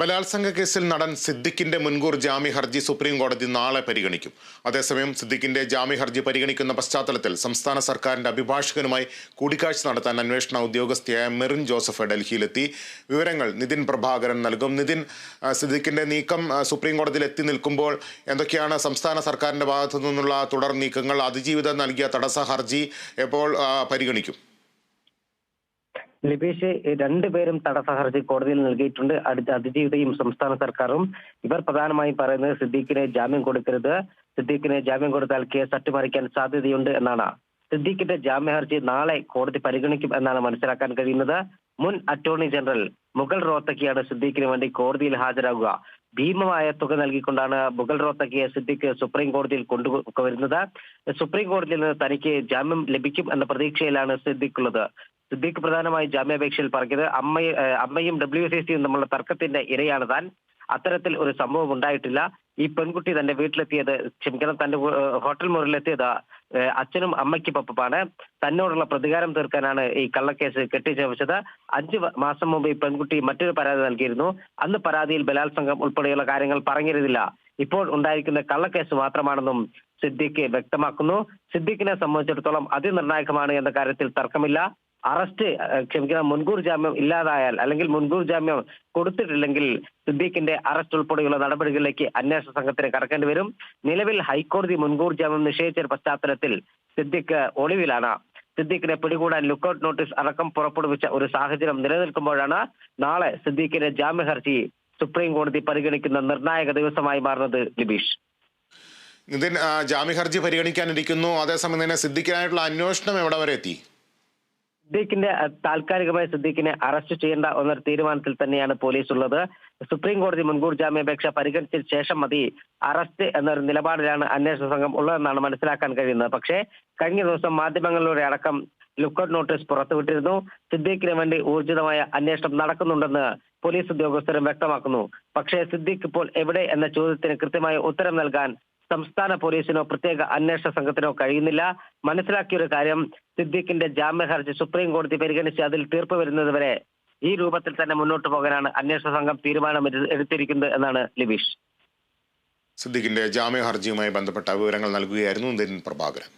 ബലാത്സംഗ കേസിൽ നടൻ സിദ്ദിഖിന്റെ മുൻകൂർ ജാമ്യ ഹർജി സുപ്രീം കോടതി നാളെ പരിഗണിക്കും. അതേസമയം സിദ്ദിഖിന്റെ ജാമ്യ ഹർജി പരിഗണിക്കുന്ന പശ്ചാത്തലത്തിൽ സംസ്ഥാന സർക്കാരിന്റെ അഭിഭാഷകനുമായി കൂടിക്കാഴ്ച നടത്താൻ അന്വേഷണ ഉദ്യോഗസ്ഥയായ മെറിൻ ജോസഫ് ഡൽഹിയിലെത്തി. വിവരങ്ങൾ നിതിൻ പ്രഭാകരൻ നൽകും. നിതിൻ, സിദ്ദിഖിന്റെ നീക്കം സുപ്രീം കോടതിയിൽ എത്തി നിൽക്കുമ്പോൾ എന്തൊക്കെയാണ് സംസ്ഥാന സർക്കാരിന്റെ ഭാഗത്തു നിന്നുള്ള തുടർ നീക്കങ്ങൾ? അതിജീവിതം നൽകിയ തടസ്സ ഹർജി എപ്പോൾ പരിഗണിക്കും? ലിബീഷ്, രണ്ടുപേരും തടസ്സ ഹർജി കോടതിയിൽ നൽകിയിട്ടുണ്ട്. അതിജീവിതയും സംസ്ഥാന സർക്കാരും. ഇവർ പ്രധാനമായും പറയുന്നത് സിദ്ദീഖിന് ജാമ്യം കൊടുക്കരുത്, സിദ്ദീഖിന് ജാമ്യം കൊടുത്താൽ കേസ് അട്ടിമറിക്കാൻ സാധ്യതയുണ്ട് എന്നാണ്. സിദ്ദീഖിന്റെ ജാമ്യ ഹർജി നാളെ കോടതി പരിഗണിക്കും എന്നാണ് മനസ്സിലാക്കാൻ കഴിയുന്നത്. മുൻ അറ്റോർണി ജനറൽ മുഗൾ റോത്തക്കിയാണ് സിദ്ദീഖിന് വേണ്ടി കോടതിയിൽ ഹാജരാകുക. ഭീമമായ തുക നൽകിക്കൊണ്ടാണ് മുഗൾ റോത്തക്കിയെ സിദ്ദീഖ് സുപ്രീം കോടതിയിൽ കൊണ്ടുവരുന്നത്. സുപ്രീം കോടതിയിൽ നിന്ന് തനിക്ക് ജാമ്യം ലഭിക്കും എന്ന പ്രതീക്ഷയിലാണ് സിദ്ദീഖ് ഉള്ളത്. സിദ്ദീഖ് പ്രധാനമായി ജാമ്യാപേക്ഷയിൽ പറഞ്ഞത് അമ്മയും WCCയും തമ്മിലുള്ള തർക്കത്തിന്റെ ഇരയാണ് താൻ. അത്തരത്തിൽ ഒരു സംഭവം ഉണ്ടായിട്ടില്ല. ഈ പെൺകുട്ടി തന്റെ വീട്ടിലെത്തിയത്, തന്റെ ഹോട്ടൽ മുറിയിലെത്തിയത് അച്ഛനും അമ്മയ്ക്കൊപ്പമാണ്. തന്നോടുള്ള പ്രതികാരം തീർക്കാനാണ് ഈ കള്ളക്കേസ് കെട്ടിച്ചമച്ചത്. 5 മാസം മുമ്പ് ഈ പെൺകുട്ടി മറ്റൊരു പരാതി നൽകിയിരുന്നു. അന്ന് പരാതിയിൽ ബലാത്സംഗം ഉൾപ്പെടെയുള്ള കാര്യങ്ങൾ പറഞ്ഞിരുന്നില്ല. ഇപ്പോൾ ഉണ്ടായിരിക്കുന്ന കള്ളക്കേസ് മാത്രമാണെന്നും സിദ്ദീഖ് വ്യക്തമാക്കുന്നു. സിദ്ദീഖിനെ സംബന്ധിച്ചിടത്തോളം അതിനിർണായകമാണ് എന്ന കാര്യത്തിൽ തർക്കമില്ല. മുൻകൂർ ജാമ്യം ഇല്ലാതായാൽ, അല്ലെങ്കിൽ മുൻകൂർ ജാമ്യം കൊടുത്തിട്ടില്ലെങ്കിൽ സിദ്ദീഖിന്റെ അറസ്റ്റ് ഉൾപ്പെടെയുള്ള നടപടികളിലേക്ക് അന്വേഷണ സംഘത്തിന് കടക്കേണ്ടി വരും. നിലവിൽ ഹൈക്കോടതി മുൻകൂർ ജാമ്യം നിഷേധിച്ച പശ്ചാത്തലത്തിൽ സിദ്ദീഖ് ഒളിവിലാണ്. സിദ്ദീഖിനെ പിടികൂടാൻ ലുക്കൌട്ട് നോട്ടീസ് അടക്കം പുറപ്പെടുവിച്ച ഒരു സാഹചര്യം നിലനിൽക്കുമ്പോഴാണ് നാളെ സിദ്ദീഖിന്റെ ജാമ്യ ഹർജി സുപ്രീം കോടതി പരിഗണിക്കുന്ന നിർണായക ദിവസമായി മാറുന്നത്. ലിബീഷ്, ഇതിന് ജാമ്യ ഹർജി പരിഗണിക്കാനിരിക്കുന്നു. അതേസമയം തന്നെ സിദ്ദീഖിനായിട്ടുള്ള അന്വേഷണം എവിടെ വരെ എത്തി? താൽക്കാലികമായി സിദ്ദീഖിനെ അറസ്റ്റ് ചെയ്യേണ്ട എന്നൊരു തീരുമാനത്തിൽ തന്നെയാണ് പോലീസ് ഉള്ളത്. സുപ്രീം കോടതി മുൻകൂർ ജാമ്യാപേക്ഷ പരിഗണിച്ച ശേഷം മതി അറസ്റ്റ് എന്നൊരു നിലപാടിലാണ് അന്വേഷണ സംഘം ഉള്ളതെന്നാണ് മനസ്സിലാക്കാൻ കഴിയുന്നത്. പക്ഷേ കഴിഞ്ഞ ദിവസം മാധ്യമങ്ങളിലൂടെ അടക്കം ലുക്കൌട്ട് നോട്ടീസ് പുറത്തുവിട്ടിരുന്നു. സിദ്ദീഖിന് വേണ്ടി ഊർജിതമായ അന്വേഷണം നടക്കുന്നുണ്ടെന്ന് പോലീസ് ഉദ്യോഗസ്ഥരും വ്യക്തമാക്കുന്നു. പക്ഷേ സിദ്ദീഖ് ഇപ്പോൾ എവിടെ എന്ന ചോദ്യത്തിന് കൃത്യമായ ഉത്തരം നൽകാൻ സംസ്ഥാന പോലീസിനോ പ്രത്യേക അന്വേഷണ സംഘത്തിനോ കഴിയുന്നില്ല. മനസ്സിലാക്കിയൊരു കാര്യം, സിദ്ദീഖിന്റെ ജാമ്യ ഹർജി സുപ്രീം കോടതി പരിഗണിച്ച് അതിൽ തീർപ്പ് വരുന്നത് വരെ ഈ രൂപത്തിൽ തന്നെ മുന്നോട്ട് പോകാനാണ് അന്വേഷണ സംഘം തീരുമാനം എടുത്തിരിക്കുന്നത് എന്നാണ് ലിബീഷ്. സിദ്ദീഖിന്റെ ജാമ്യ ഹർജിയുമായി ബന്ധപ്പെട്ട വിവരങ്ങൾ നൽകുകയായിരുന്നു നിതിൻ പ്രഭാകരൻ.